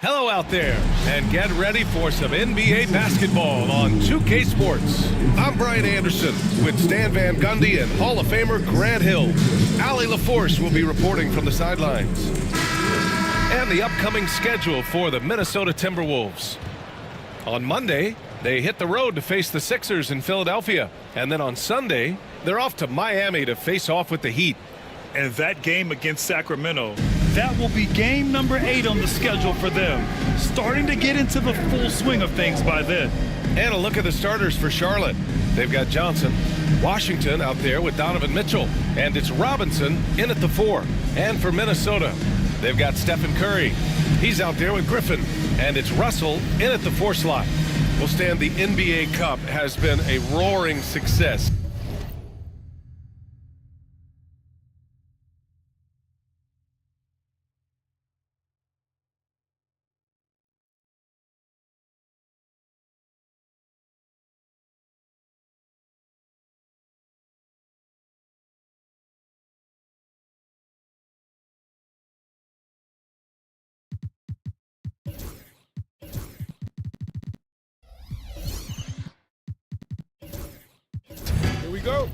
Hello out there, and get ready for some NBA basketball on 2K Sports. I'm Brian Anderson with Stan Van Gundy and Hall of Famer Grant Hill. Allie LaForce will be reporting from the sidelines. And the upcoming schedule for the Minnesota Timberwolves. On Monday, they hit the road to face the Sixers in Philadelphia. And then on Sunday, they're off to Miami to face off with the Heat. And that game against Sacramento, that will be game number 8 on the schedule for them. Starting to get into the full swing of things by then. And a look at the starters for Charlotte. They've got Johnson, Washington out there with Donovan Mitchell, and it's Robinson in at the 4. And for Minnesota, they've got Stephen Curry. He's out there with Griffin, and it's Russell in at the 4 slot. Well, Stan, the NBA Cup has been a roaring success. Here we go.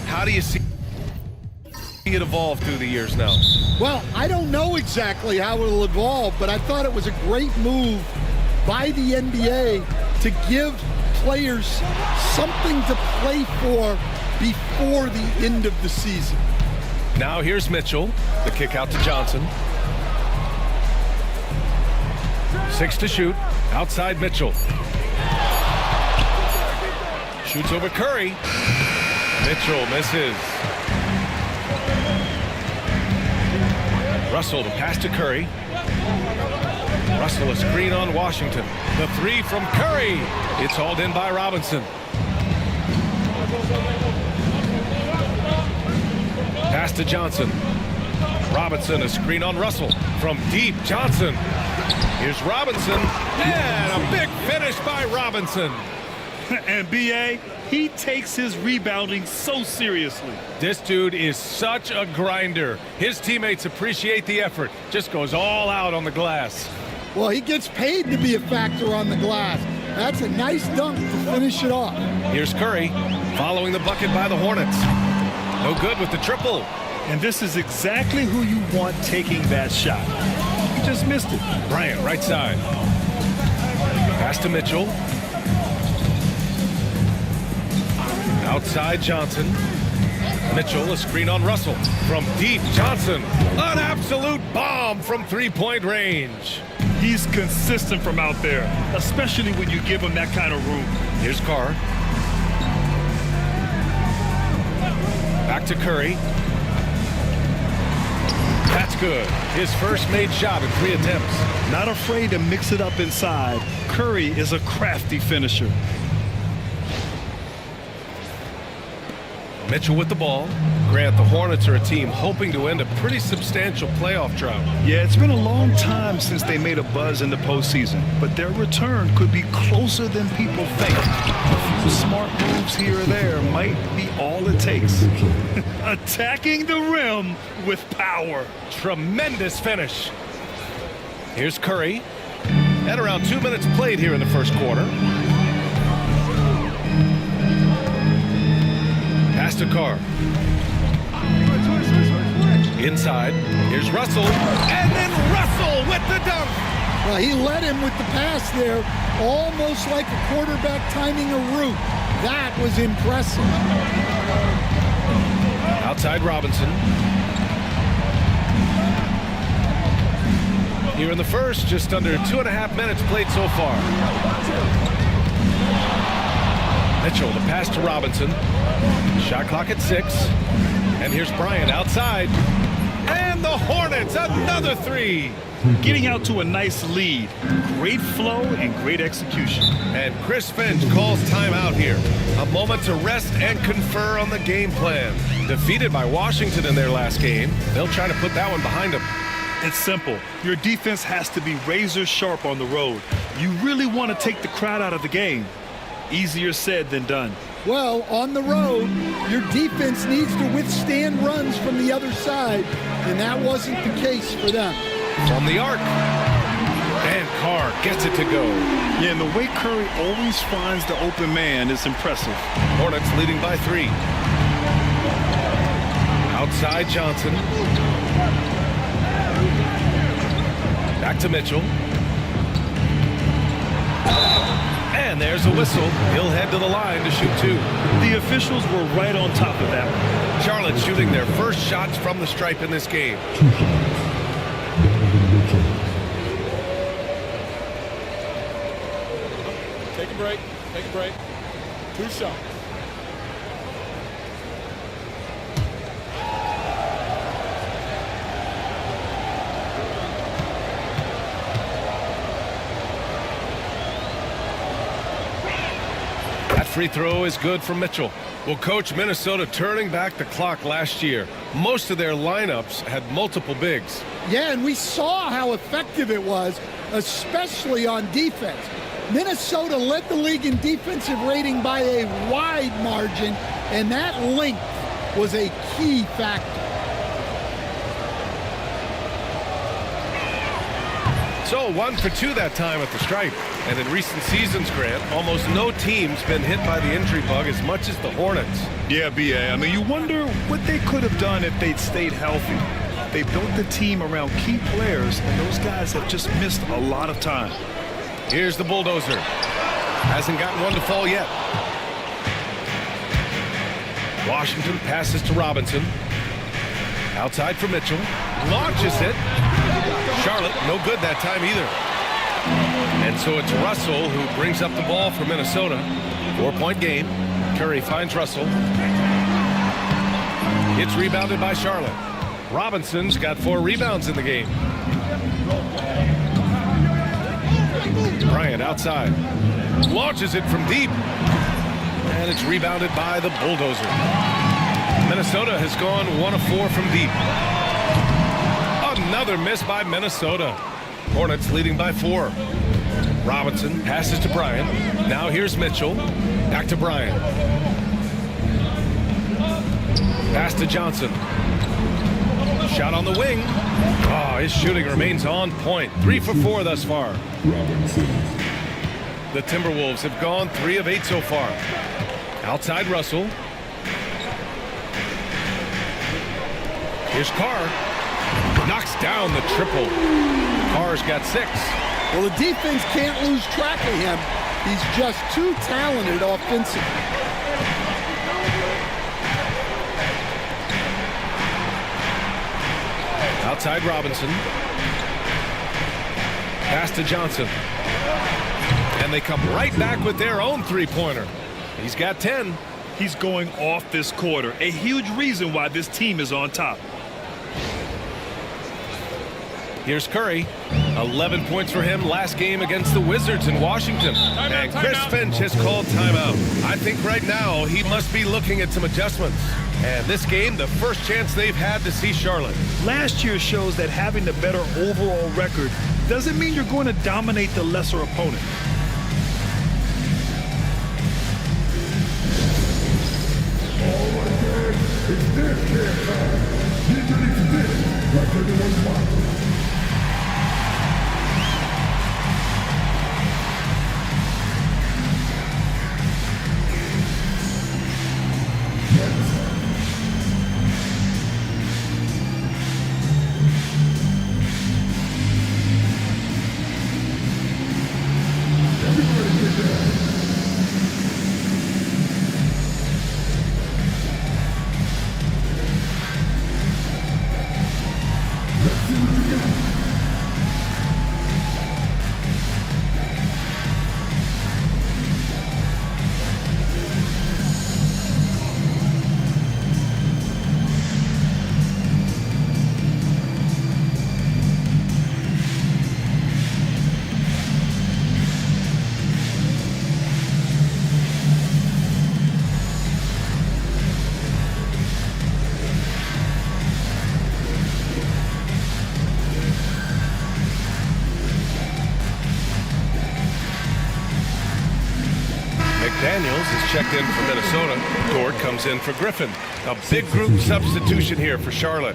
How do you see it evolve through the years now? Well, I don't know exactly how it'll evolve, but I thought it was a great move by the NBA to give players something to play for before the end of the season. Now here's Mitchell, the kick out to Johnson. 6 to shoot, outside Mitchell. Shoots over Curry. Mitchell misses. Russell, the pass to Curry. Russell, a screen on Washington. The 3 from Curry. It's hauled in by Robinson. Pass to Johnson. Robinson, a screen on Russell. From deep, Johnson. Here's Robinson. And a big finish by Robinson. And B.A., he takes his rebounding so seriously. This dude is such a grinder. His teammates appreciate the effort. Just goes all out on the glass. Well, he gets paid to be a factor on the glass. That's a nice dunk to finish it off. Here's Curry following the bucket by the Hornets. No good with the triple. And this is exactly who you want taking that shot. He just missed it. Bryant, right side. Pass to Mitchell. Outside Johnson. Mitchell, a screen on Russell. From deep, Johnson. An absolute bomb from three-point range. He's consistent from out there, especially when you give him that kind of room. Here's Carr. Back to Curry. That's good. His first made shot in 3 attempts. Not afraid to mix it up inside. Curry is a crafty finisher. Mitchell with the ball. Grant, the Hornets are a team hoping to end a pretty substantial playoff drought. Yeah, it's been a long time since they made a buzz in the postseason, but their return could be closer than people think. A few smart moves here or there might be all it takes. Attacking the rim with power. Tremendous finish. Here's Curry. At around 2 minutes played here in the first quarter. Pass to Carr. Inside. Here's Russell. And then Russell with the dunk. Well, he led him with the pass there, almost like a quarterback timing a route. That was impressive. Outside Robinson. Here in the first, just under 2.5 minutes played so far. Mitchell, the pass to Robinson. Shot clock at 6. And here's Bryant outside. And the Hornets, another 3. Getting out to a nice lead. Great flow and great execution. And Chris Finch calls timeout here. A moment to rest and confer on the game plan. Defeated by Washington in their last game, they'll try to put that one behind them. It's simple. Your defense has to be razor sharp on the road. You really want to take the crowd out of the game. Easier said than done. Well, on the road, your defense needs to withstand runs from the other side, and that wasn't the case for them. From the arc. And Carr gets it to go. Yeah, and the way Curry always finds the open man is impressive. Hornets leading by 3. Outside Johnson. Back to Mitchell. And there's a whistle. He'll head to the line to shoot 2. The officials were right on top of that one. Charlotte shooting their first shots from the stripe in this game. Take a break. Take a break. 2 shots. That free throw is good for Mitchell. Well, Coach, Minnesota turning back the clock last year. Most of their lineups had multiple bigs. Yeah, and we saw how effective it was, especially on defense. Minnesota led the league in defensive rating by a wide margin, and that length was a key factor. So 1 for 2 that time at the stripe. And in recent seasons, Grant, almost no team's been hit by the injury bug as much as the Hornets. Yeah, B.A. I mean, you wonder what they could have done if they'd stayed healthy. They built the team around key players, and those guys have just missed a lot of time. Here's the bulldozer. Hasn't gotten one to fall yet. Washington passes to Robinson. Outside for Mitchell. Launches it. Charlotte, no good that time either. And so it's Russell who brings up the ball for Minnesota. 4-point game. Curry finds Russell. It's rebounded by Charlotte. Robinson's got 4 rebounds in the game. Bryant outside. Launches it from deep. And it's rebounded by the bulldozer. Minnesota has gone 1 of 4 from deep. Another miss by Minnesota. Hornets leading by 4. Robinson passes to Bryant. Now here's Mitchell. Back to Bryant. Pass to Johnson. Shot on the wing. Oh, his shooting remains on point. 3 for 4 thus far. The Timberwolves have gone 3 of 8 so far. Outside Russell. Here's Carr. Knocks down the triple. Carr's got 6. Well, the defense can't lose track of him. He's just too talented offensively. Outside Robinson. Pass to Johnson. And they come right back with their own three-pointer. He's got 10. He's going off this quarter. A huge reason why this team is on top. Here's Curry. 11 points for him last game against the Wizards in Washington. And Chris Finch has called timeout. I think right now he must be looking at some adjustments. And this game, the first chance they've had to see Charlotte. Last year shows that having the better overall record doesn't mean you're going to dominate the lesser opponent. It's this kid time. Get ready for this, like everyone's watching. Everybody get down. Let's see what you McDaniels is checked in for Minnesota. Dort comes in for Griffin. A big group substitution here for Charlotte.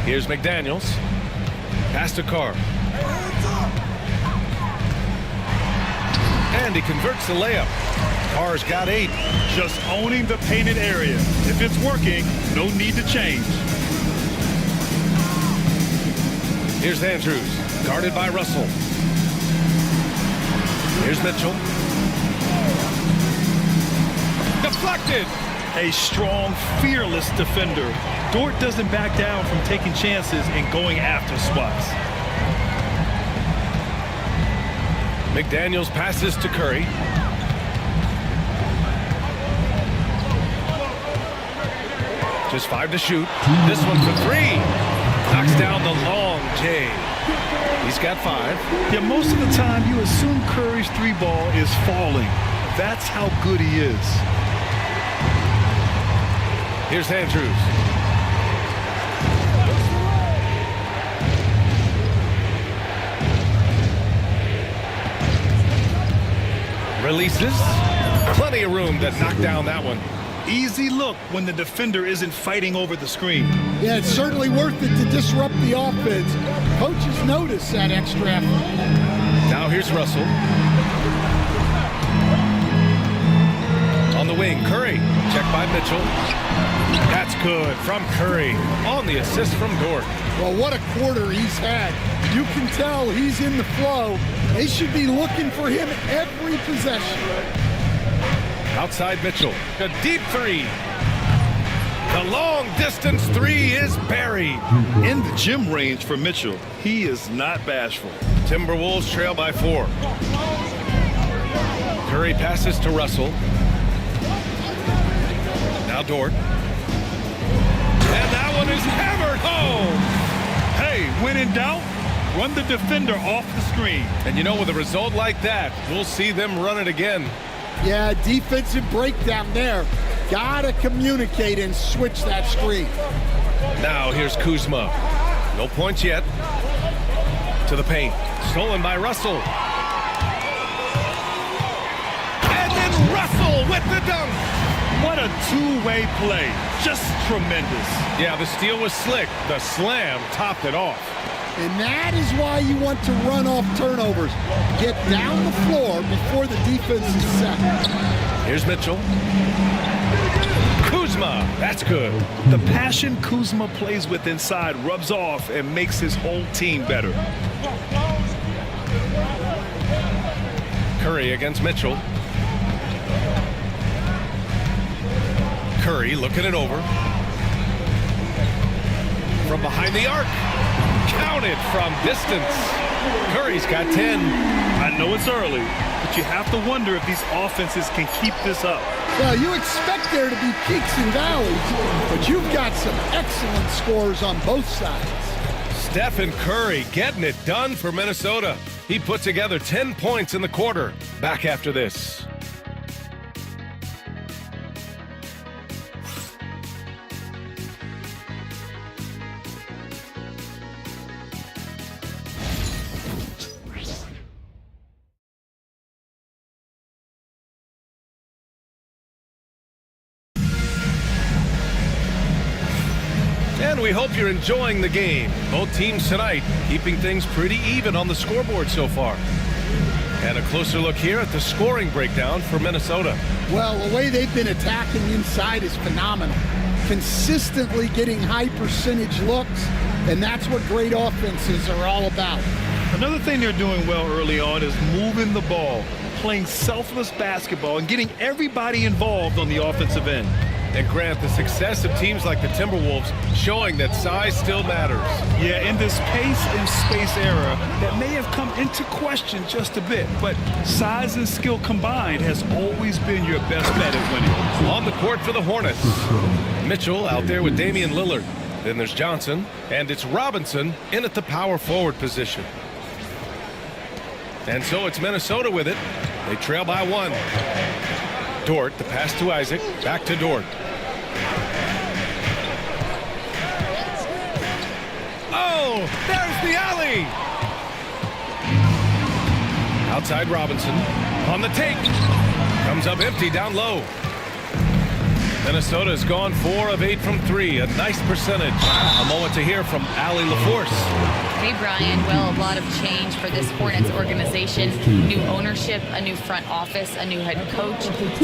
Here's McDaniels. Pass to Carr. And he converts the layup. Carr's got 8. Just owning the painted area. If it's working, no need to change. Here's Andrews, guarded by Russell. Here's Mitchell. Deflected. A strong, fearless defender. Dort doesn't back down from taking chances and going after spots. McDaniels passes to Curry. Just 5 to shoot. This one for 3. Knocks down the long J. He's got 5. Yeah, most of the time you assume Curry's 3-ball is falling. That's how good he is. Here's Andrews. Releases. Plenty of room to knock down that one. Easy look when the defender isn't fighting over the screen. Yeah, it's certainly worth it to disrupt the offense. Coaches notice that extra effort. Now here's Russell. On the wing, Curry. Check by Mitchell. That's good from Curry. On the assist from Dort. Well, what a quarter he's had. You can tell he's in the flow. They should be looking for him every possession. Outside Mitchell. A deep 3. The long distance 3 is buried. In the gym range for Mitchell, he is not bashful. Timberwolves trail by 4. Curry passes to Russell. Now Dort. And that one is hammered home. Hey, when in doubt, run the defender off the screen. And you know, with a result like that, we'll see them run it again. Yeah, defensive breakdown there. Gotta communicate and switch that screen. Now here's Kuzma. No points yet. To the paint. Stolen by Russell. And then Russell with the dunk. What a two-way play. Just tremendous. Yeah, the steal was slick. The slam topped it off. And that is why you want to run off turnovers. Get down the floor before the defense is set. Here's Mitchell. Kuzma, that's good. The passion Kuzma plays with inside rubs off and makes his whole team better. Curry against Mitchell. Curry looking it over. From behind the arc. Counted from distance. Curry's got 10. I know it's early, but you have to wonder if these offenses can keep this up. Well, you expect there to be peaks and valleys, but you've got some excellent scores on both sides. Stephen Curry getting it done for Minnesota. He put together 10 points in the quarter. Back after this. And we hope you're enjoying the game. Both teams tonight keeping things pretty even on the scoreboard so far. And a closer look here at the scoring breakdown for Minnesota. Well, the way they've been attacking inside is phenomenal. Consistently getting high percentage looks, and that's what great offenses are all about. Another thing they're doing well early on is moving the ball, playing selfless basketball, and getting everybody involved on the offensive end. And Grant, the success of teams like the Timberwolves showing that size still matters. Yeah, in this pace and space era that may have come into question just a bit, but size and skill combined has always been your best bet at winning. On the court for the Hornets. Mitchell out there with Damian Lillard. Then there's Johnson, and it's Robinson in at the power forward position. And so it's Minnesota with it. They trail by 1. Dort, the pass to Isaac. Back to Dort. Oh, there's the alley. Outside Robinson. On the take. Comes up empty down low. Minnesota's gone 4 of 8 from 3. A nice percentage. A moment to hear from Allie LaForce. Hey, Brian. Well, a lot of change for this Hornets organization. New ownership, a new front office, a new head coach,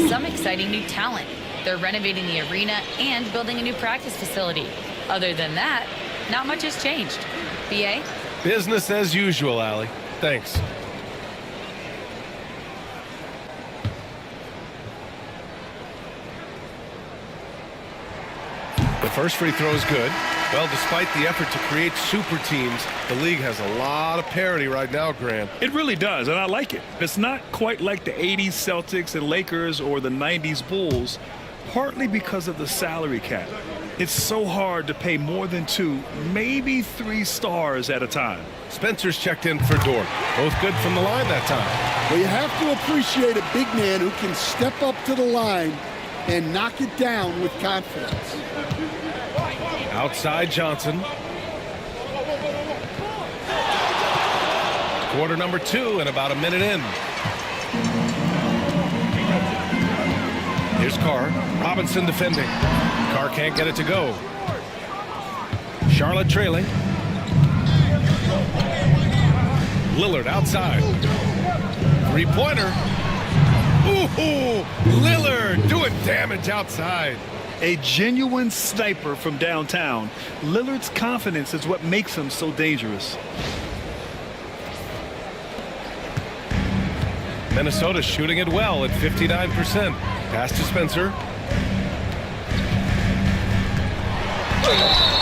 some exciting new talent. They're renovating the arena and building a new practice facility. Other than that, not much has changed. BA? Business as usual, Allie. Thanks. The first free throw is good. Well, despite the effort to create super teams, the league has a lot of parity right now, Grant. It really does, and I like it. It's not quite like the 80s Celtics and Lakers or the 90s Bulls, partly because of the salary cap. It's so hard to pay more than 2, maybe 3 stars at a time. Spencer's checked in for Dort. Both good from the line that time. Well, you have to appreciate a big man who can step up to the line and knock it down with confidence. Outside Johnson. Quarter number 2 and about a minute in. Here's Carr. Robinson defending. Carr can't get it to go. Charlotte trailing. Lillard outside. Three-pointer. Ooh, Lillard doing damage outside. A genuine sniper from downtown. Lillard's confidence is what makes him so dangerous. Minnesota shooting it well at 59%. Pass to Spencer.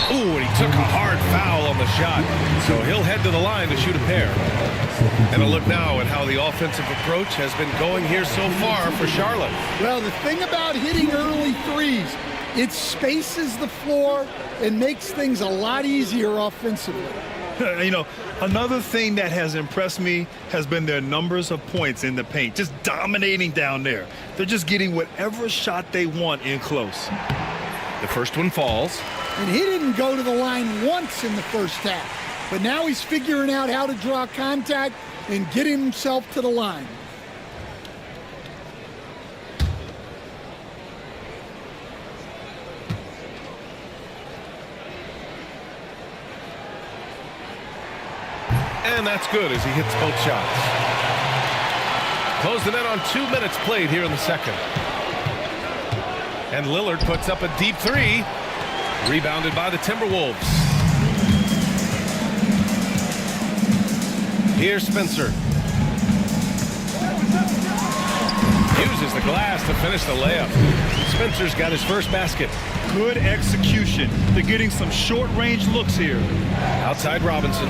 Ooh, and he took a hard foul on the shot. So he'll head to the line to shoot a pair. And a look now at how the offensive approach has been going here so far for Charlotte. Well, the thing about hitting early threes, it spaces the floor and makes things a lot easier offensively. You know, another thing that has impressed me has been their numbers of points in the paint, just dominating down there. They're just getting whatever shot they want in close. The first one falls. And he didn't go to the line once in the first half. But now he's figuring out how to draw contact and get himself to the line. And that's good as he hits both shots. Close the net on 2 minutes played here in the second. And Lillard puts up a deep 3. Rebounded by the Timberwolves. Here's Spencer. Uses the glass to finish the layup. Spencer's got his first basket. Good execution. They're getting some short-range looks here. Outside Robinson.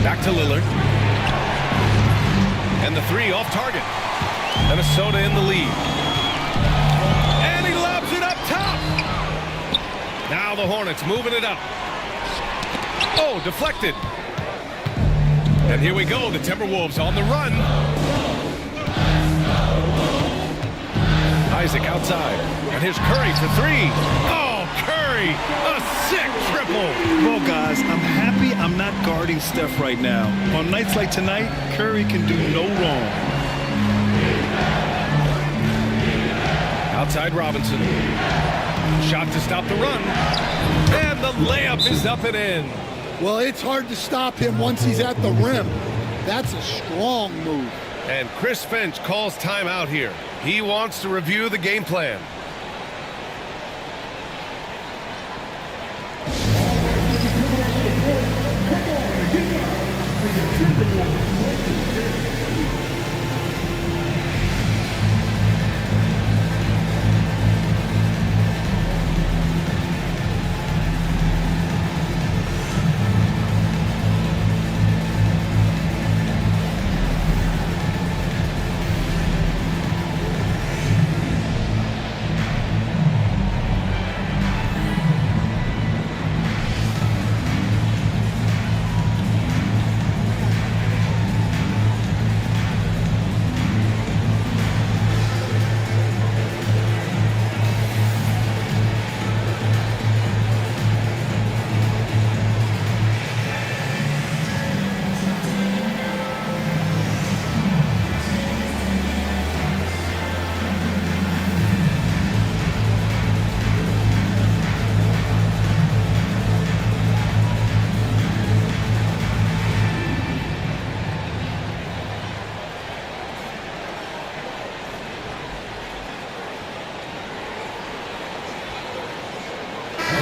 Back to Lillard. And the 3 off target. Minnesota in the lead. And he lobs it up top. Now the Hornets moving it up. Oh, deflected. And here we go. The Timberwolves on the run. Isaac outside. And here's Curry for 3. Oh, Curry. A sick triple. Well, guys, I'm happy I'm not guarding Steph right now. On nights like tonight, Curry can do no wrong. Outside Robinson. Shot to stop the run. And the layup is up and in. Well, it's hard to stop him once he's at the rim. That's a strong move. And Chris Finch calls timeout here. He wants to review the game plan.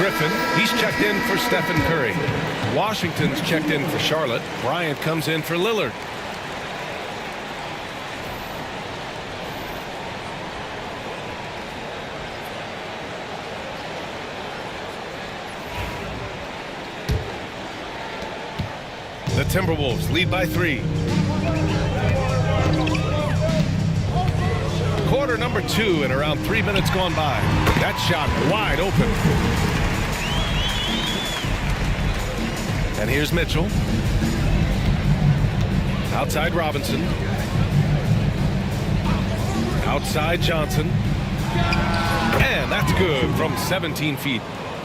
Griffin, he's checked in for Stephen Curry. Washington's checked in for Charlotte. Bryant comes in for Lillard. The Timberwolves lead by 3. Quarter number 2 and around 3 minutes gone by. That shot wide open. And here's Mitchell. Outside Robinson. Outside Johnson. And that's good from 17 feet.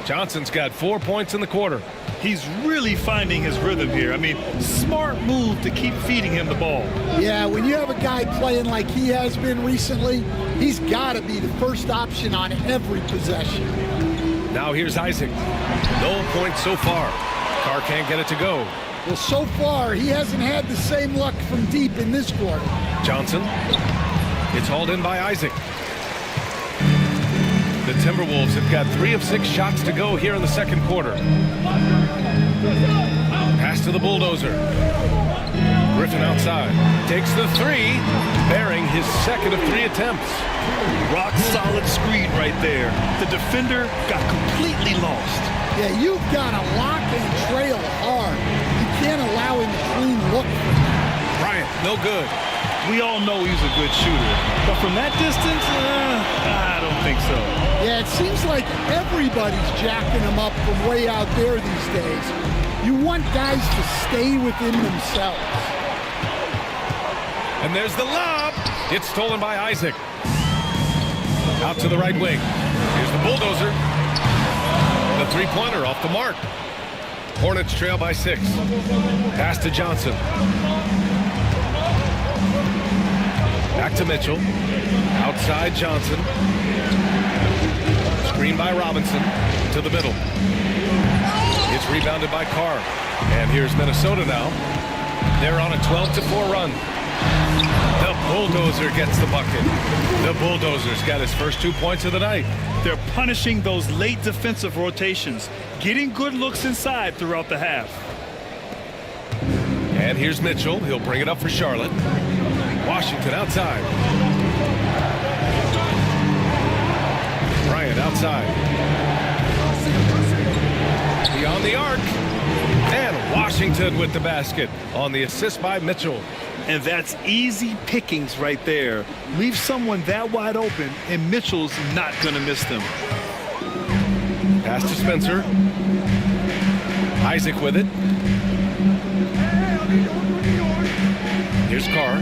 Johnson's got 4 points in the quarter. He's really finding his rhythm here. I mean, smart move to keep feeding him the ball. Yeah, when you have a guy playing like he has been recently, he's got to be the first option on every possession. Now here's Isaac. No points so far. Carr can't get it to go. Well, so far, he hasn't had the same luck from deep in this quarter. Johnson. It's hauled in by Isaac. The Timberwolves have got 3 of 6 shots to go here in the second quarter. Pass to the bulldozer. Griffin outside. Takes the 3, bearing his second of 3 attempts. Rock solid screen right there. The defender got completely lost. Yeah, you've got to lock and trail hard. You can't allow him a clean look. Bryant, no good. We all know he's a good shooter, but from that distance, I don't think so. Yeah, it seems like everybody's jacking him up from way out there these days. You want guys to stay within themselves. And there's the lob. It's stolen by Isaac. Out to the right wing. Here's the bulldozer. The three-pointer off the mark. Hornets trail by 6. Pass to Johnson. Back to Mitchell. Outside Johnson. Screen by Robinson. To the middle. It's rebounded by Carr. And here's Minnesota now. They're on a 12-4 run. The bulldozer gets the bucket. The bulldozer's got his first 2 points of the night. They're punishing those late defensive rotations, getting good looks inside throughout the half. And here's Mitchell. He'll bring it up for Charlotte. Washington outside. Bryant outside. Beyond the arc. And Washington with the basket on the assist by Mitchell. And that's easy pickings right there. Leave someone that wide open, and Mitchell's not going to miss them. Pass to Spencer. Isaac with it. Here's Carr.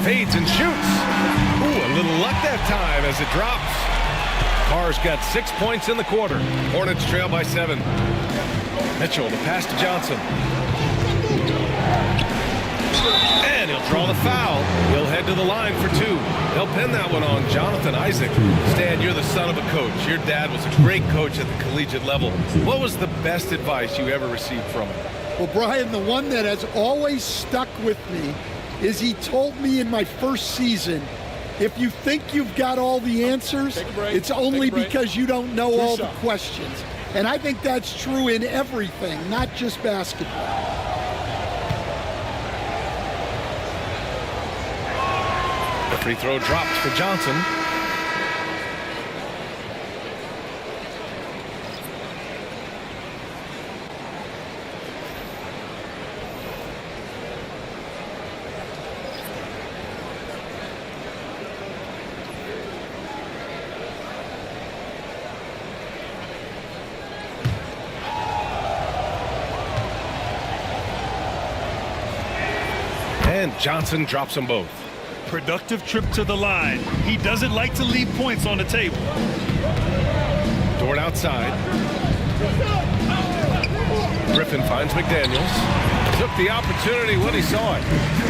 Fades and shoots. Ooh, a little luck that time as it drops. Carr's got 6 points in the quarter. Hornets trail by 7. Mitchell, the pass to Johnson. And he'll draw the foul. He'll head to the line for 2. He'll pin that one on Jonathan Isaac. Stan, you're the son of a coach. Your dad was a great coach at the collegiate level. What was the best advice you ever received from him? Well, Brian, the one that has always stuck with me is he told me in my first season, if you think you've got all the answers, it's only because you don't know all the questions. And I think that's true in everything, not just basketball. The free throw dropped for Johnson. And Johnson drops them both. Productive trip to the line. He doesn't like to leave points on the table. Dort outside. Griffin finds McDaniels. Took the opportunity when he saw it.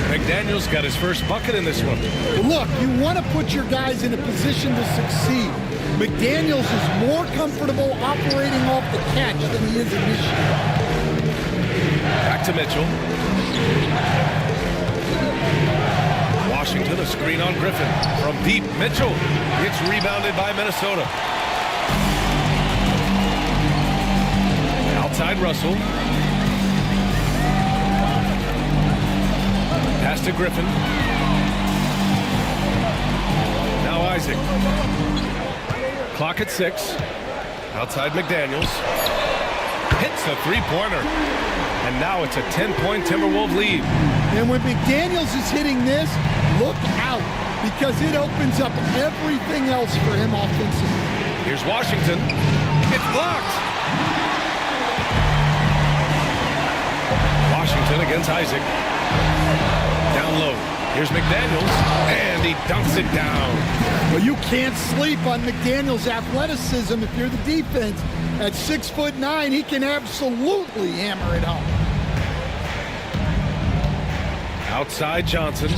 McDaniels got his first bucket in this one. Look, you want to put your guys in a position to succeed. McDaniels is more comfortable operating off the catch than he is initially. Back to Mitchell. Washington, a screen on Griffin. From deep, Mitchell. It's rebounded by Minnesota. Outside Russell. Pass to Griffin. Now Isaac. Clock at 6. Outside McDaniels. Hits the three-pointer. And now it's a 10-point Timberwolves lead. And when McDaniels is hitting this, look out, because it opens up everything else for him offensively. Here's Washington. It's blocked. Washington against Isaac. Down low. Here's McDaniels, and he dunks it down. Well, you can't sleep on McDaniels' athleticism if you're the defense. At 6'9", he can absolutely hammer it home. Outside Johnson.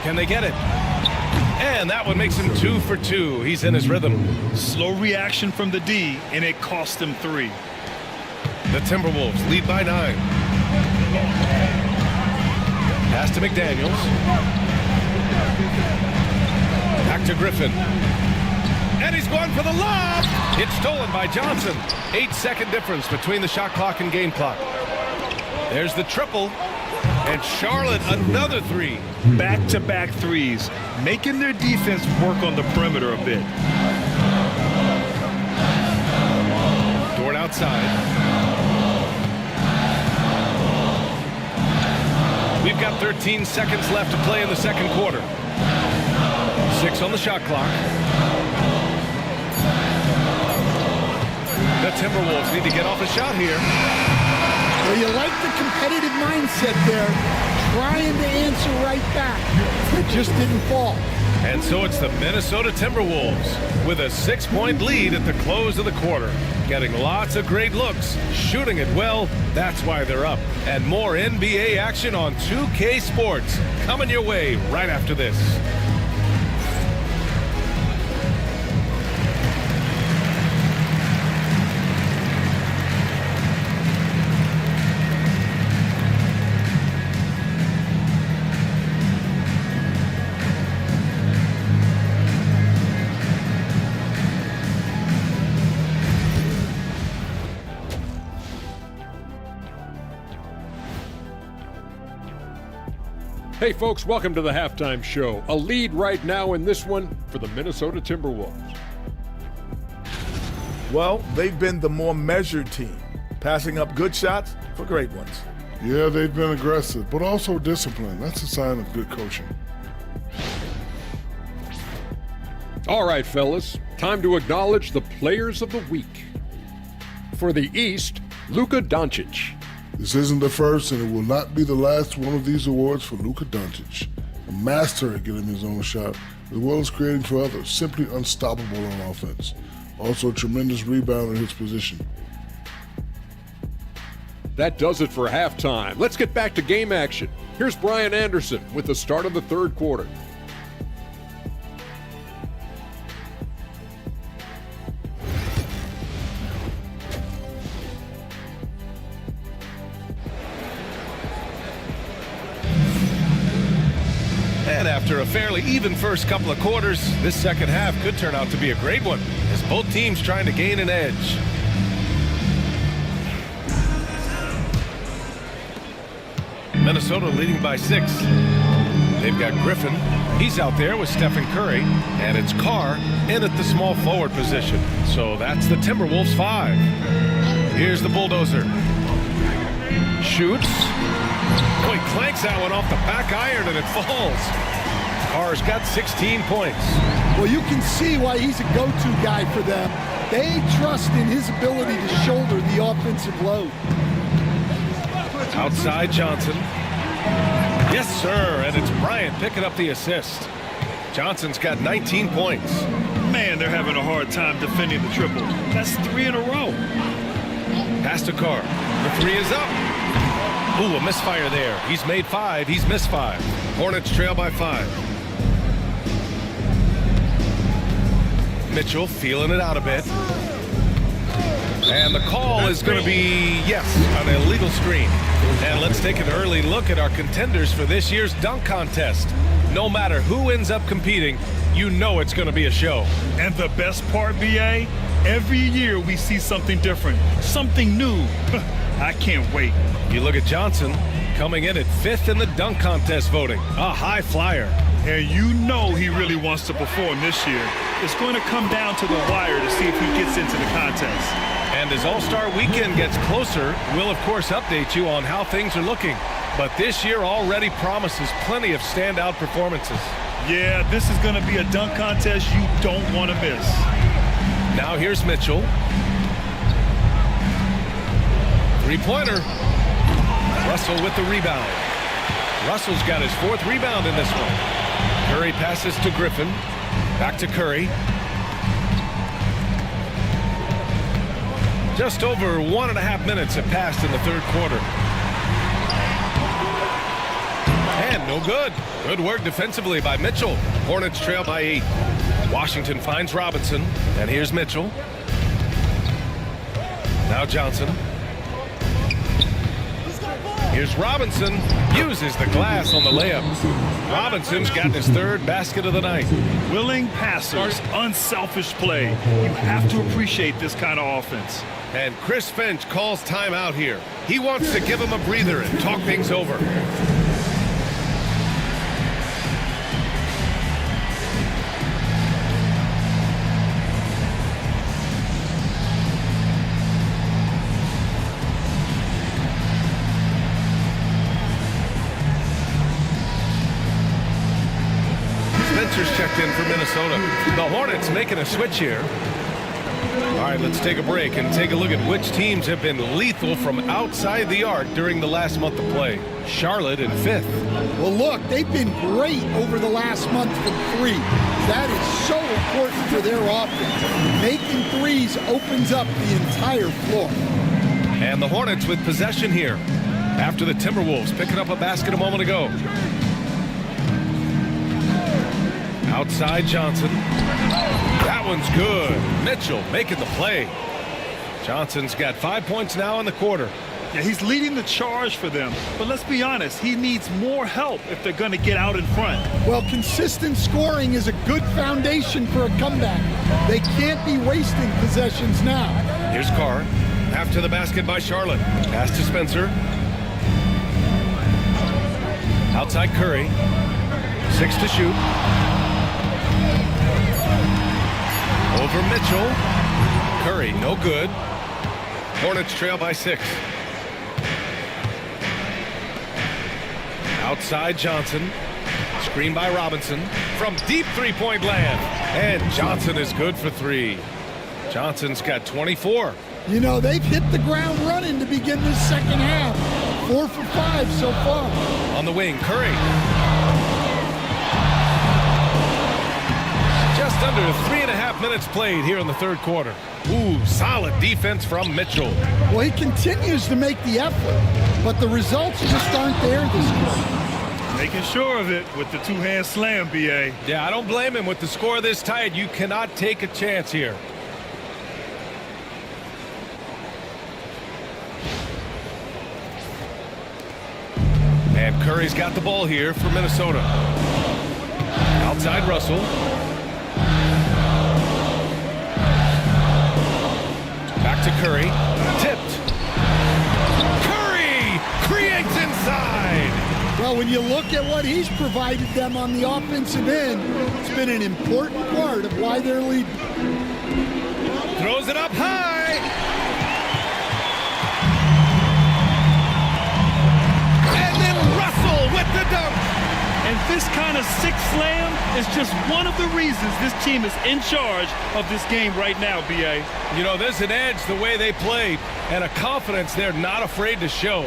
Can they get it? And that one makes him 2 for 2. He's in his rhythm. Slow reaction from the D, and it cost him 3. The Timberwolves lead by 9. Pass to McDaniels. Back to Griffin. And he's going for the lob. It's stolen by Johnson. 8-second difference between the shot clock and game clock. There's the triple. And Charlotte, another 3. Back-to-back threes, making their defense work on the perimeter a bit. Dort outside. We've got 13 seconds left to play in the second quarter. 6 on the shot clock. The Timberwolves need to get off a shot here. Well, you like the competitive mindset there, trying to answer right back. It just didn't fall. And so it's the Minnesota Timberwolves with a 6-point lead at the close of the quarter. Getting lots of great looks, shooting it well, that's why they're up. And more NBA action on 2K Sports coming your way right after this. Hey folks, welcome to the halftime show. A lead right now in this one for the Minnesota Timberwolves. Well, they've been the more measured team, passing up good shots for great ones. Yeah, they've been aggressive, but also disciplined. That's a sign of good coaching. All right, fellas, time to acknowledge the players of the week. For the East, Luka Doncic. This isn't the first, and it will not be the last one of these awards for Luka Doncic. A master at getting his own shot, as well as creating for others. Simply unstoppable on offense. Also a tremendous rebounder in his position. That does it for halftime. Let's get back to game action. Here's Brian Anderson with the start of the third quarter. And after a fairly even first couple of quarters, this second half could turn out to be a great one, as both teams trying to gain an edge. Minnesota leading by 6. They've got Griffin. He's out there with Stephen Curry, and it's Carr in at the small forward position. So that's the Timberwolves 5. Here's the bulldozer. Shoots. Oh, he clanks that one off the back iron and it falls. Carr's got 16 points. Well, you can see why he's a go-to guy for them. They trust in his ability to shoulder the offensive load. Outside Johnson. Yes, sir, and it's Bryant picking up the assist. Johnson's got 19 points. Man, they're having a hard time defending the triple. That's 3 in a row. Pass to Carr. The 3 is up. Ooh, a misfire there. He's made 5. He's missed 5. Hornets trail by 5. Mitchell feeling it out a bit. And the call is going to be, yes, an illegal screen. And let's take an early look at our contenders for this year's dunk contest. No matter who ends up competing, you know it's going to be a show. And the best part, BA, every year we see something different, something new. I can't wait. You look at Johnson coming in at 5th in the dunk contest voting, a high flyer. And you know he really wants to perform this year. It's going to come down to the wire to see if he gets into the contest. And as All-Star Weekend gets closer, we'll of course update you on how things are looking. But this year already promises plenty of standout performances. Yeah, this is going to be a dunk contest you don't want to miss. Now here's Mitchell. Three-pointer. Russell with the rebound. Russell's got his 4th rebound in this one. Curry passes to Griffin. Back to Curry. Just over 1.5 minutes have passed in the 3rd quarter. And no good. Good work defensively by Mitchell. Hornets trail by 8. Washington finds Robinson. And here's Mitchell. Now Johnson. Here's Robinson. Uses the glass on the layup. Robinson's gotten his 3rd basket of the night. Willing passers, unselfish play. You have to appreciate this kind of offense. And Chris Finch calls timeout here. He wants to give him a breather and talk things over. Spencer's checked in for Minnesota. The Hornets making a switch here. All right, let's take a break and take a look at which teams have been lethal from outside the arc during the last month of play. Charlotte in 5th. Well, look, they've been great over the last month from 3. That is so important for their offense. Making threes opens up the entire floor. And the Hornets with possession here after the Timberwolves picking up a basket a moment ago. Outside Johnson. That one's good. Mitchell making the play. Johnson's got 5 points now in the quarter. Yeah, he's leading the charge for them. But let's be honest, he needs more help if they're going to get out in front. Well, consistent scoring is a good foundation for a comeback. They can't be wasting possessions now. Here's Carr. After the basket by Charlotte. Pass to Spencer. Outside Curry. 6 to shoot. Over Mitchell. Curry, no good. Hornets trail by 6. Outside Johnson. Screen by Robinson. From deep three-point land. And Johnson is good for 3. Johnson's got 24. You know, they've hit the ground running to begin this second half. 4 for 5 so far. On the wing, Curry. Just under 3.5 minutes played here in the 3rd quarter. Ooh, solid defense from Mitchell. Well, he continues to make the effort, but the results just aren't there this quarter. Making sure of it with the 2-hand slam, BA. Yeah, I don't blame him. With the score this tight, you cannot take a chance here. And Curry's got the ball here for Minnesota. Outside Russell. Back to Curry. Tipped. Curry creates inside. Well, when you look at what he's provided them on the offensive end, it's been an important part of why they're leading. Throws it up high. And then Russell with the dunk. And this kind of sick slam is just one of the reasons this team is in charge of this game right now, BA. You know, there's an edge the way they play and a confidence they're not afraid to show.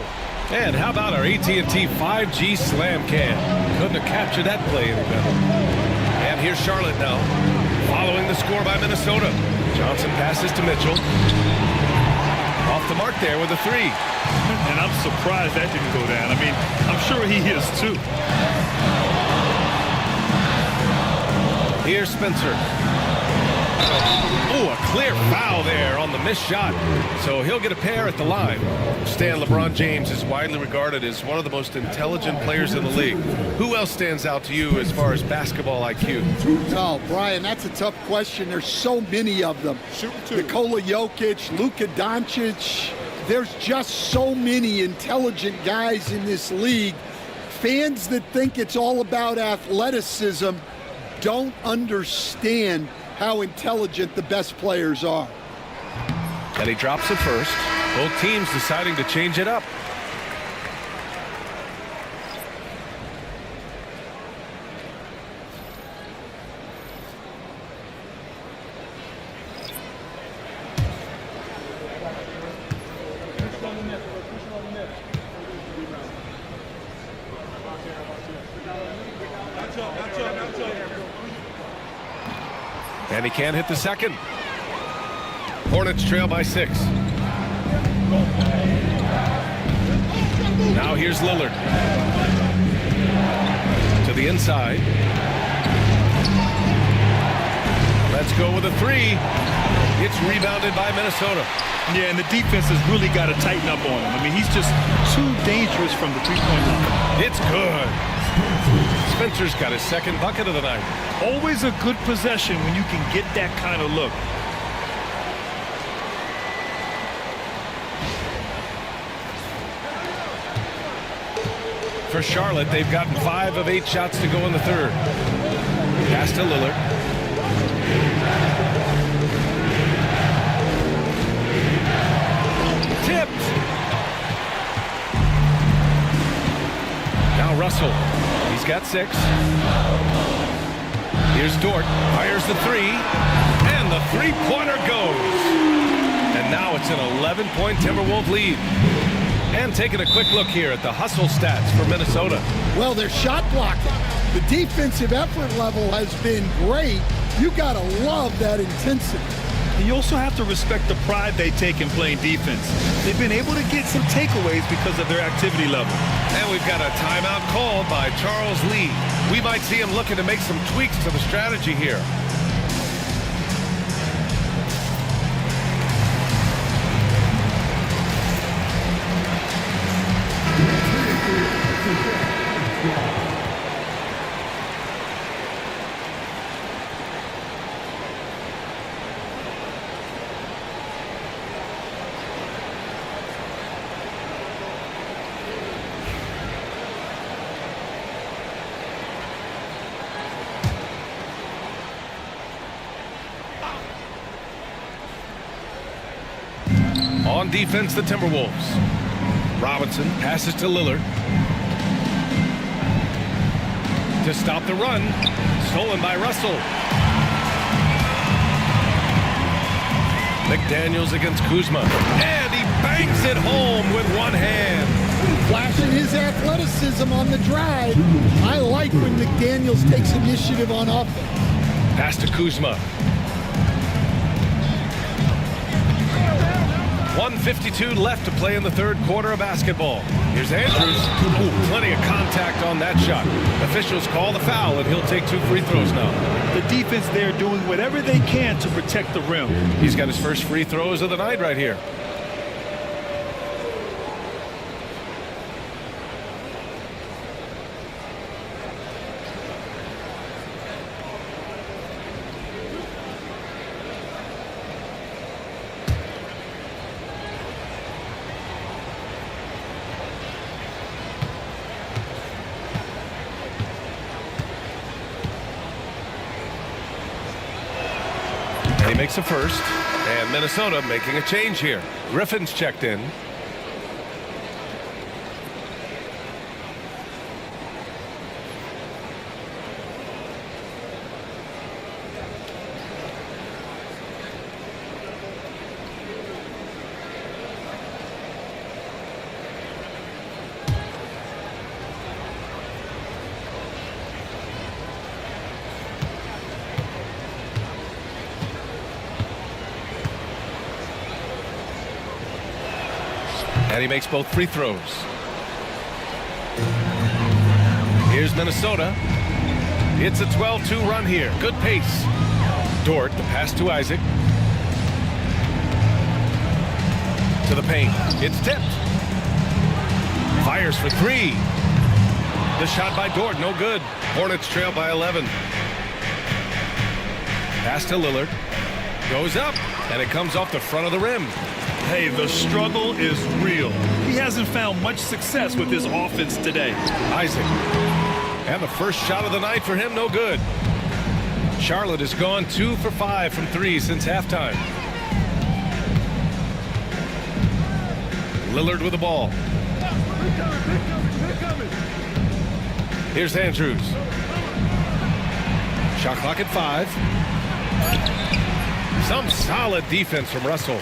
And how about our AT&T 5G slam cam? Couldn't have captured that play any better. And here's Charlotte now, following the score by Minnesota. Johnson passes to Mitchell. Off the mark there with a 3. And I'm surprised that didn't go down. I mean, I'm sure he is too. Here's Spencer. Oh, a clear foul there on the missed shot. So he'll get a pair at the line. Stan, LeBron James is widely regarded as one of the most intelligent players in the league. Who else stands out to you as far as basketball IQ? Oh, Brian, that's a tough question. There's so many of them. Nikola Jokic, Luka Doncic. There's just so many intelligent guys in this league. Fans that think it's all about athleticism don't understand how intelligent the best players are. And he drops it first. Both teams deciding to change it up. And he can't hit the second. Hornets trail by 6. Now here's Lillard. To the inside. Let's go with a 3. It's rebounded by Minnesota. Yeah, and the defense has really got to tighten up on him. I mean, he's just too dangerous from the three-point line. It's good. Spencer's got his second bucket of the night. Always a good possession when you can get that kind of look. For Charlotte, they've gotten 5 of 8 shots to go in the third. Pass to Lillard. Tipped. Now Russell. He's got 6. Here's Dort. Fires the 3. And the three-pointer goes. And now it's an 11-point Timberwolves lead. And taking a quick look here at the hustle stats for Minnesota. Well, they're shot blocking. The defensive effort level has been great. You got to love that intensity. And you also have to respect the pride they take in playing defense. They've been able to get some takeaways because of their activity level. And we've got a timeout called by Charles Lee. We might see him looking to make some tweaks to the strategy here. On defense, the Timberwolves. Robinson passes to Lillard. To stop the run. Stolen by Russell. McDaniels against Kuzma. And he bangs it home with one hand. Flashing his athleticism on the drive. I like when McDaniels takes initiative on offense. Pass to Kuzma. 1:52 left to play in the third quarter of basketball. Here's Andrews. Ooh, plenty of contact on that shot. Officials call the foul, and he'll take 2 free throws now. The defense there doing whatever they can to protect the rim. He's got his first free throws of the night right here. He makes a first, and Minnesota making a change here. Griffin's checked in. And he makes both free throws. Here's Minnesota. It's a 12-2 run here. Good pace. Dort, the pass to Isaac. To the paint. It's tipped. Fires for three. The shot by Dort, no good. Hornets trail by 11. Pass to Lillard. Goes up, and it comes off the front of the rim. Hey, the struggle is real. He hasn't found much success with his offense today. Isaac. And the first shot of the night for him, no good. Charlotte has gone 2 for 5 from 3 since halftime. Lillard with the ball. Here's Andrews. Shot clock at 5. Some solid defense from Russell.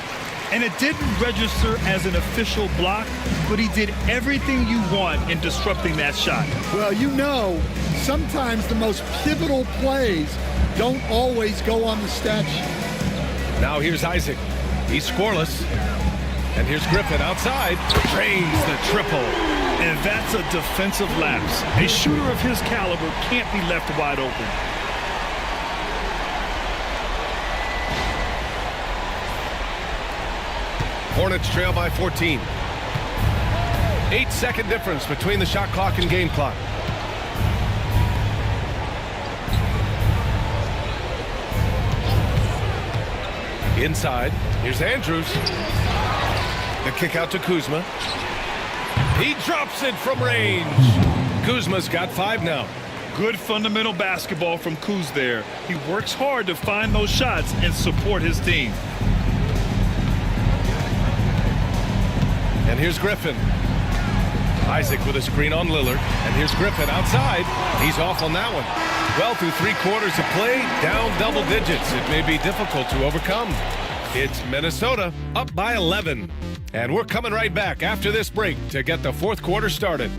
And it didn't register as an official block, but he did everything you want in disrupting that shot. Well, you know, sometimes the most pivotal plays don't always go on the stat sheet. Now here's Isaac. He's scoreless. And here's Griffin outside. Drains the triple. And that's a defensive lapse. A shooter of his caliber can't be left wide open. Hornets trail by 14. 8-second difference between the shot clock and game clock. Inside, here's Andrews. The kick out to Kuzma. He drops it from range. Kuzma's got 5 now. Good fundamental basketball from Kuz there. He works hard to find those shots and support his team. And here's Griffin. Isaac with a screen on Lillard. And here's Griffin outside. He's off on that one. Well, through 3 quarters of play, down double digits. It may be difficult to overcome. It's Minnesota up by 11. And we're coming right back after this break to get the 4th quarter started.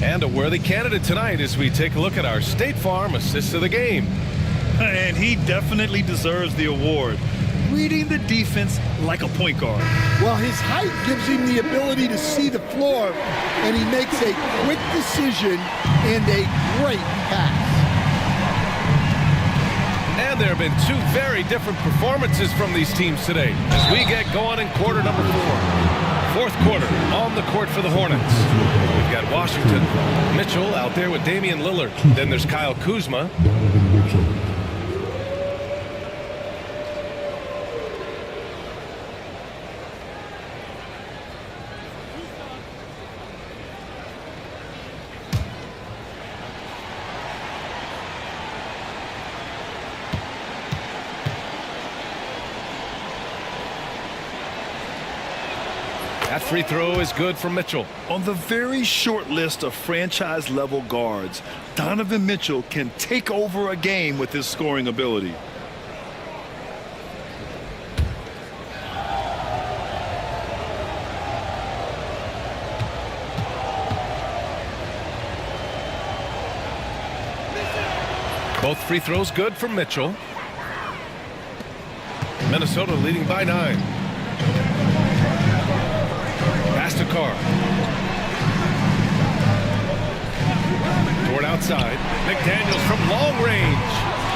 And a worthy candidate tonight as we take a look at our State Farm Assist of the Game. And he definitely deserves the award. Reading the defense like a point guard. Well, his height gives him the ability to see the floor, and he makes a quick decision and a great pass. And there have been 2 very different performances from these teams today as we get going in quarter number 4. 4th quarter on the court for the Hornets. We've got Washington, Mitchell out there with Damian Lillard. Then there's Kyle Kuzma. That free throw is good from Mitchell. On the very short list of franchise-level guards, Donovan Mitchell can take over a game with his scoring ability. Both free throws good from Mitchell. Minnesota leading by 9. Pass to Carr. Dort outside. McDaniels from long range.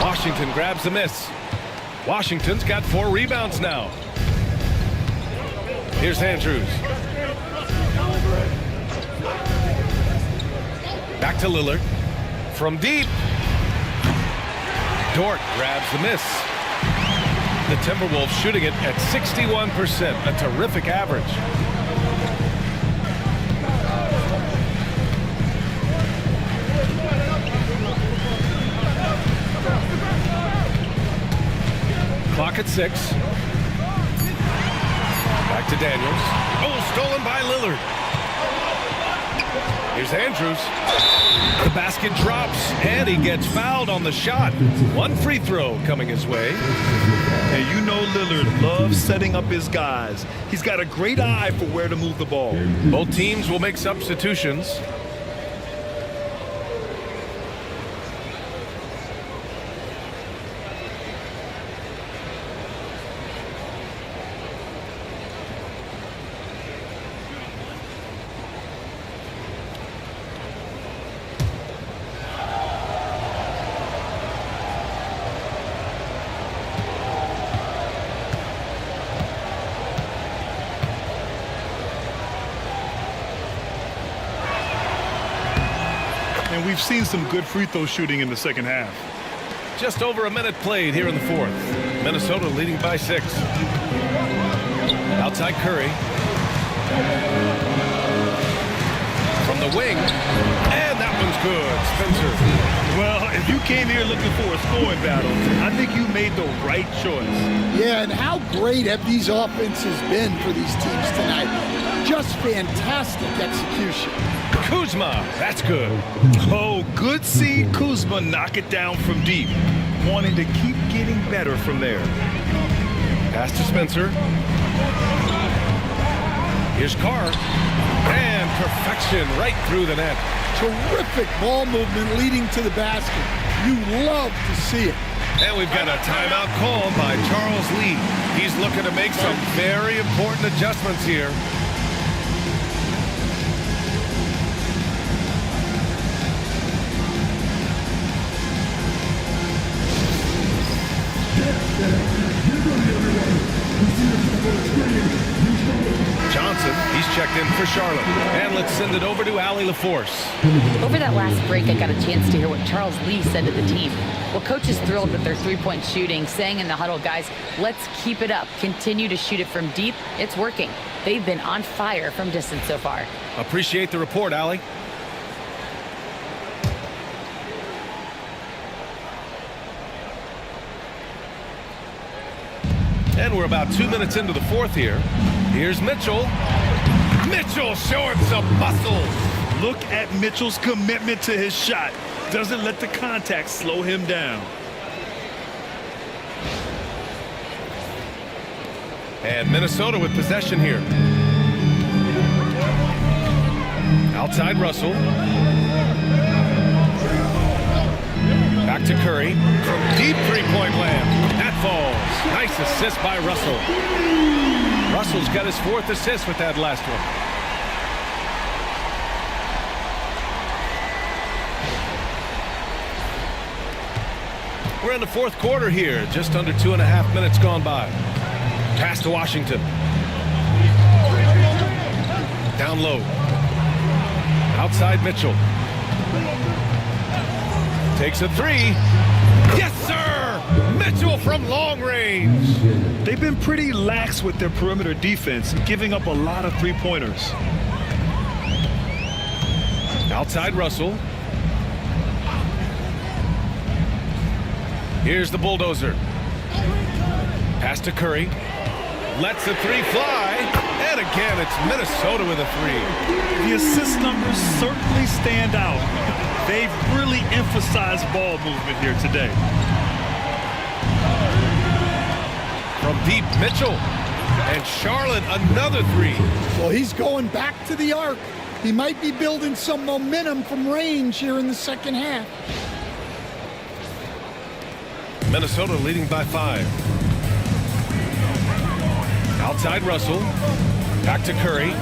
Washington grabs the miss. Washington's got 4 rebounds now. Here's Andrews. Back to Lillard. From deep. Dort grabs the miss. The Timberwolves shooting it at 61%, a terrific average. Clock at 6. Back to Daniels. Oh, stolen by Lillard. Here's Andrews. The basket drops, and he gets fouled on the shot. 1 free throw coming his way. And you know Lillard loves setting up his guys. He's got a great eye for where to move the ball. Both teams will make substitutions. And we've seen some good free throw shooting in the second half. Just over a minute played here in the fourth. Minnesota leading by 6. Outside Curry. From the wing. And that one's good. Spencer. Well, if you came here looking for a scoring battle, I think you made the right choice. Yeah, and how great have these offenses been for these teams tonight? Just fantastic execution. Kuzma, that's good. Oh, good seeing Kuzma knock it down from deep. Wanting to keep getting better from there. Pass to Spencer. Here's Carr. And perfection right through the net. Terrific ball movement leading to the basket. You love to see it. And we've got a timeout called by Charles Lee. He's looking to make some very important adjustments here. Johnson, he's checked in for Charlotte. And let's send it over to Allie LaForce. Over that last break, I got a chance to hear what Charles Lee said to the team. Well, coach is thrilled with their three-point shooting, saying in the huddle, guys, let's keep it up. Continue to shoot it from deep. It's working. They've been on fire from distance so far. Appreciate the report, Allie. And we're about 2 minutes into the fourth here. Here's Mitchell. Mitchell showing some muscle. Look at Mitchell's commitment to his shot. Doesn't let the contact slow him down. And Minnesota with possession here. Outside Russell. Back to Curry. From deep three-point land. That falls. Nice assist by Russell. Russell's got his 4th assist with that last one. We're in the fourth quarter here. Just under 2.5 minutes gone by. Pass to Washington. Down low. Outside Mitchell. Takes a 3. Yes, sir! Mitchell from long range. They've been pretty lax with their perimeter defense, giving up a lot of three-pointers. Outside Russell. Here's the bulldozer. Pass to Curry. Lets the 3 fly. And again, it's Minnesota with a 3. The assist numbers certainly stand out. They've really emphasized ball movement here today. From deep, Mitchell. And Charlotte, another 3. Well, he's going back to the arc. He might be building some momentum from range here in the second half. Minnesota leading by 5. Outside Russell. Back to Curry.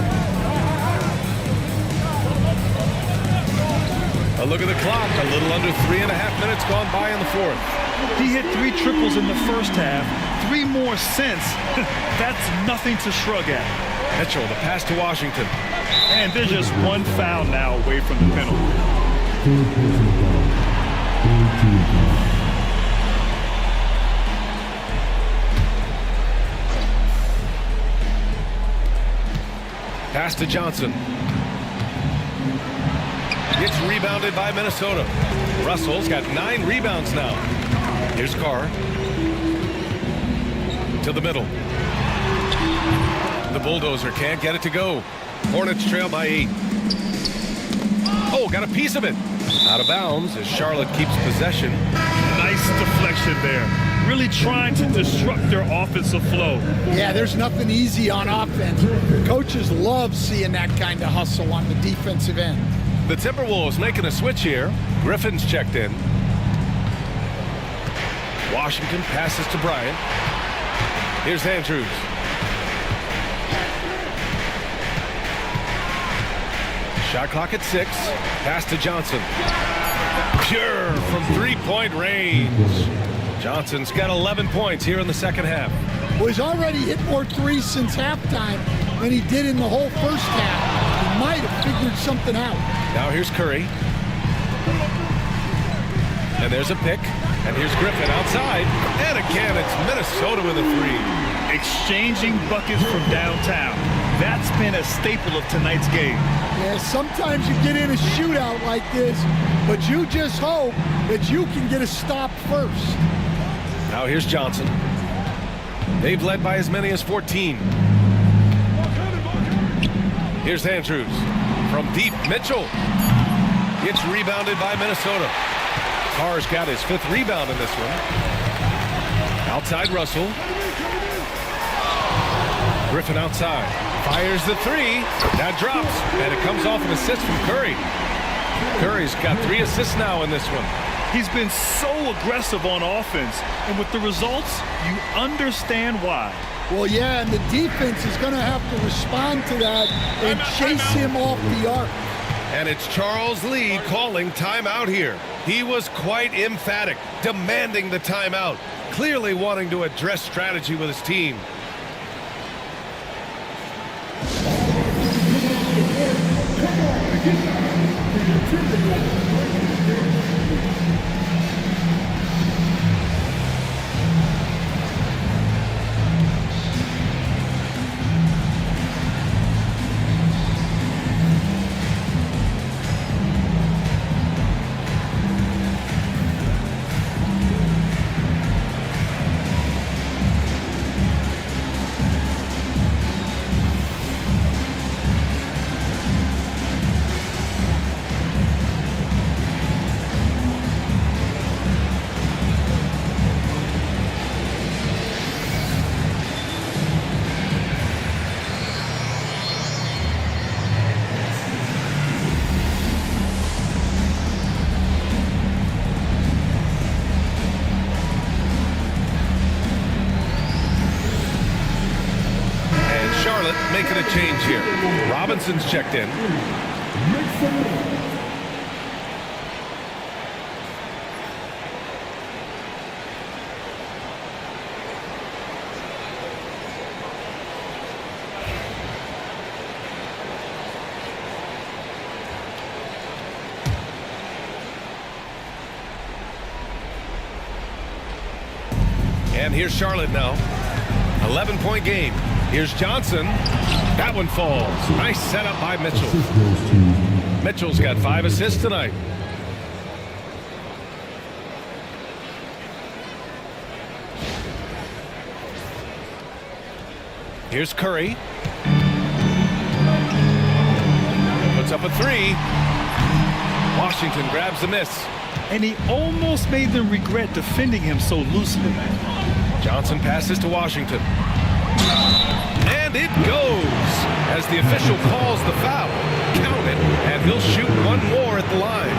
A look at the clock. A little under 3.5 minutes gone by in the fourth. He hit 3 triples in the first half. 3 more since. That's nothing to shrug at. Mitchell, the pass to Washington. And there's just 1 foul now away from the penalty. Pass to Johnson. Gets rebounded by Minnesota. Russell's got 9 rebounds now. Here's Carr. To the middle. The bulldozer can't get it to go. Hornets trail by 8. Oh, got a piece of it. Out of bounds as Charlotte keeps possession. Nice deflection there. Really trying to disrupt their offensive flow. Yeah, there's nothing easy on offense. Coaches love seeing that kind of hustle on the defensive end. The Timberwolves making a switch here. Griffin's checked in. Washington passes to Bryant. Here's Andrews. Shot clock at 6. Pass to Johnson. Pure from three-point range. Johnson's got 11 points here in the second half. Well, he's already hit more threes since halftime than he did in the whole first half. He might have figured something out. Now here's Curry. And there's a pick. And here's Griffin outside. And again, it's Minnesota with a three. Exchanging buckets from downtown. That's been a staple of tonight's game. Yeah, sometimes you get in a shootout like this, but you just hope that you can get a stop first. Now here's Johnson. They've led by as many as 14. Here's Andrews. From deep, Mitchell. Gets rebounded by Minnesota. Carr's got his 5th rebound in this one. Outside Russell. Griffin outside. Fires the three. That drops. And it comes off an assist from Curry. Curry's got 3 assists now in this one. He's been so aggressive on offense, and with the results, you understand why. Well, yeah, and the defense is going to have to respond to that and chase him off the arc. And it's Charles Lee calling timeout here. He was quite emphatic, demanding the timeout, clearly wanting to address strategy with his team. Making a change here. Robinson's checked in. And here's Charlotte now. 11-point game. Here's Johnson. That one falls. Nice setup by Mitchell. Mitchell's got 5 assists tonight. Here's Curry. Puts up a 3. Washington grabs the miss. And he almost made them regret defending him so loosely. Johnson passes to Washington. And it goes as the official calls the foul. Count it, and he'll shoot one more at the line.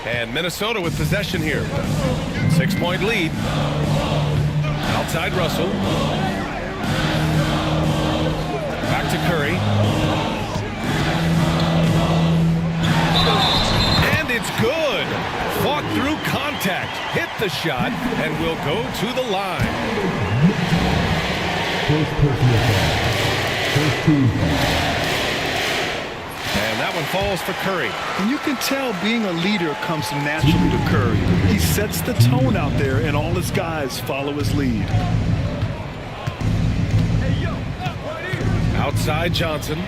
And Minnesota with possession here. 6-point lead. Outside Russell. Back to Curry. And it's good. Fought through contact. Hit the shot and will go to the line. And that one falls for Curry. And you can tell being a leader comes naturally to Curry. He sets the tone out there, and all his guys follow his lead. Outside Johnson.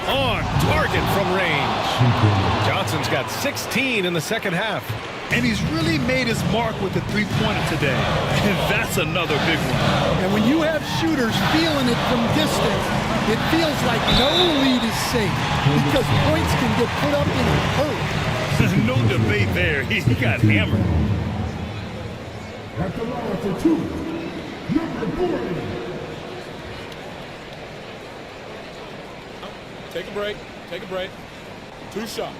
On target from range. Johnson's got 16 in the second half. And he's really made his mark with the three-pointer today. And that's another big one. And when you have shooters feeling it from distance, it feels like no lead is safe because points can get put up in a hurry. No debate there. He got hammered. At the line for 2, number 40. Take a break. Take a break. 2 shots.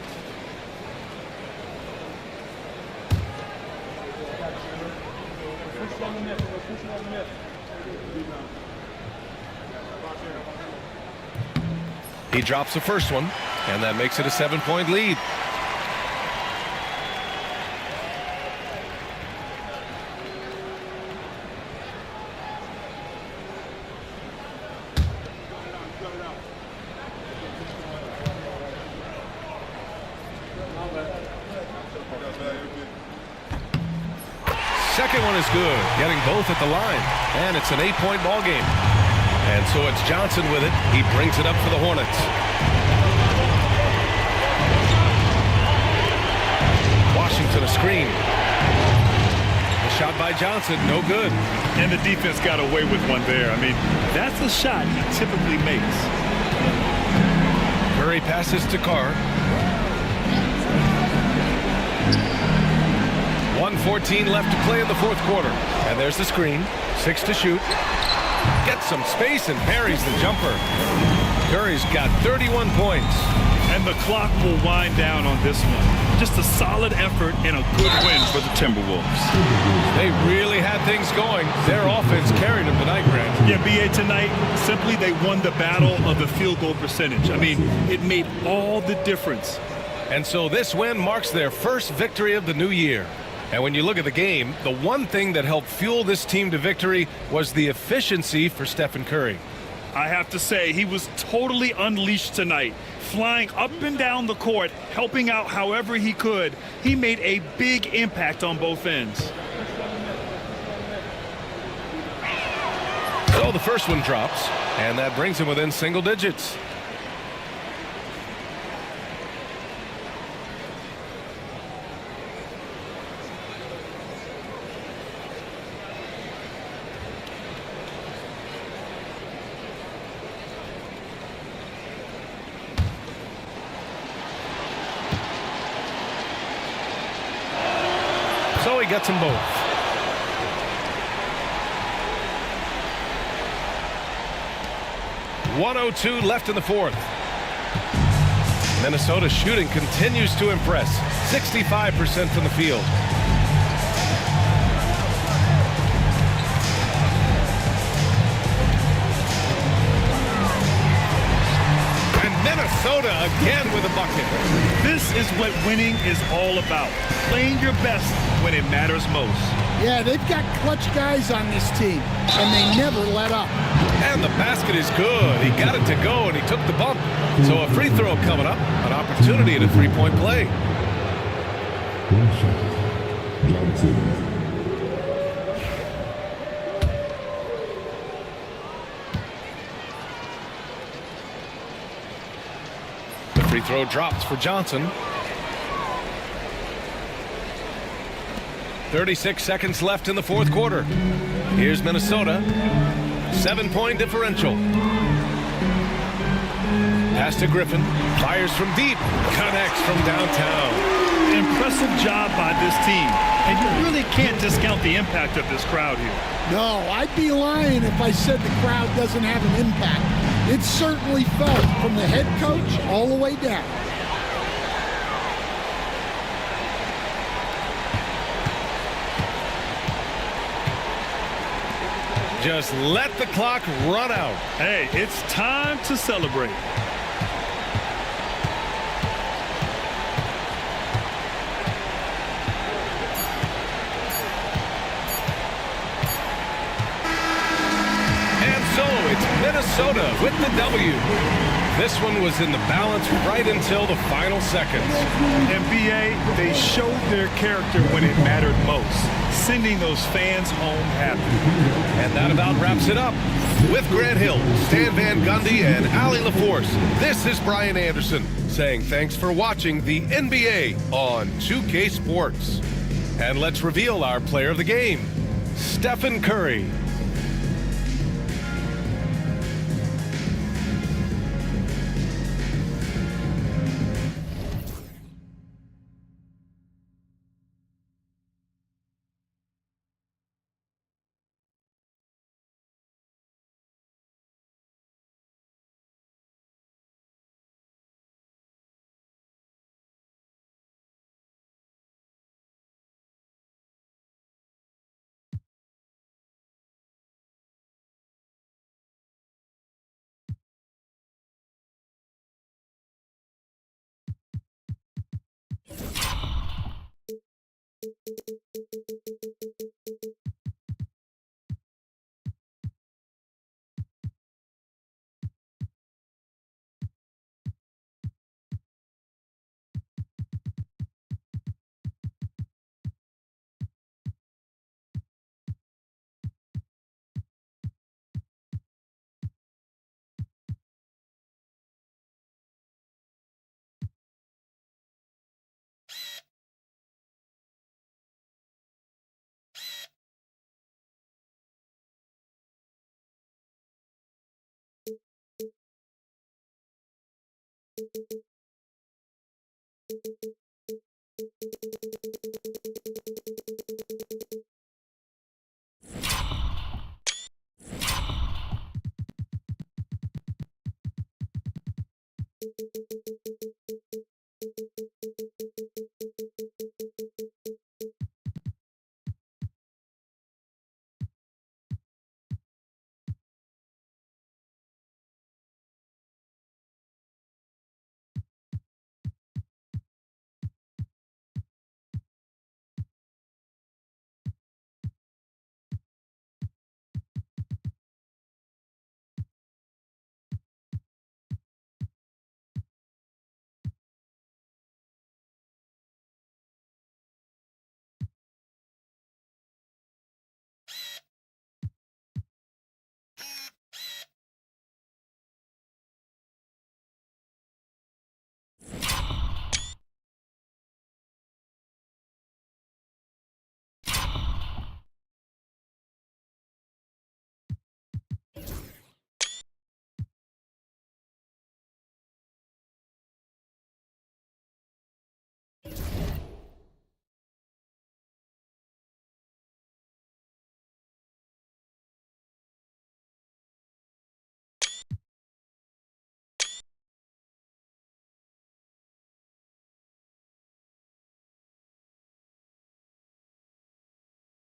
He drops the first one. And that makes it a 7-point lead. Second one is good, getting both at the line, and it's an 8-point ball game. And so it's Johnson with it. He brings it up for the Hornets. Washington a screen. The shot by Johnson, no good. And the defense got away with one there. I mean, that's a shot he typically makes. Curry passes to Carr. 1:14 left to play in the fourth quarter. And there's the screen. 6 to shoot. Gets some space and parries the jumper. Curry's got 31 points. And the clock will wind down on this one. Just a solid effort and a good win for the Timberwolves. They really had things going. Their offense carried them tonight, Grant. Yeah, BA, tonight, simply they won the battle of the field goal percentage. I mean, it made all the difference. And so this win marks their first victory of the new year. And when you look at the game, the one thing that helped fuel this team to victory was the efficiency for Stephen Curry. I have to say, he was totally unleashed tonight, flying up and down the court, helping out however he could. He made a big impact on both ends. So the first one drops, and that brings him within single digits. So he gets them both. .102 left in the fourth. Minnesota's shooting continues to impress. 65% from the field. Minnesota again with a bucket. This is what winning is all about. Playing your best when it matters most. Yeah, they've got clutch guys on this team, and they never let up. And the basket is good. He got it to go, and he took the bump. So a free throw coming up. An opportunity at a three-point play. Johnson. Free throw drops for Johnson. 36 seconds left in the fourth quarter. Here's Minnesota. 7-point differential. Pass to Griffin. Fires from deep. Connects from downtown. Impressive job by this team. And you really can't discount the impact of this crowd here. No, I'd be lying if I said the crowd doesn't have an impact. It certainly felt from the head coach all the way down. Just let the clock run out. Hey, it's time to celebrate. Minnesota with the W. This one was in the balance right until the final seconds. And BA, they showed their character when it mattered most, sending those fans home happy. And that about wraps it up. With Grant Hill, Stan Van Gundy, and Allie LaForce, this is Brian Anderson saying thanks for watching the NBA on 2K Sports. And let's reveal our player of the game, Stephen Curry.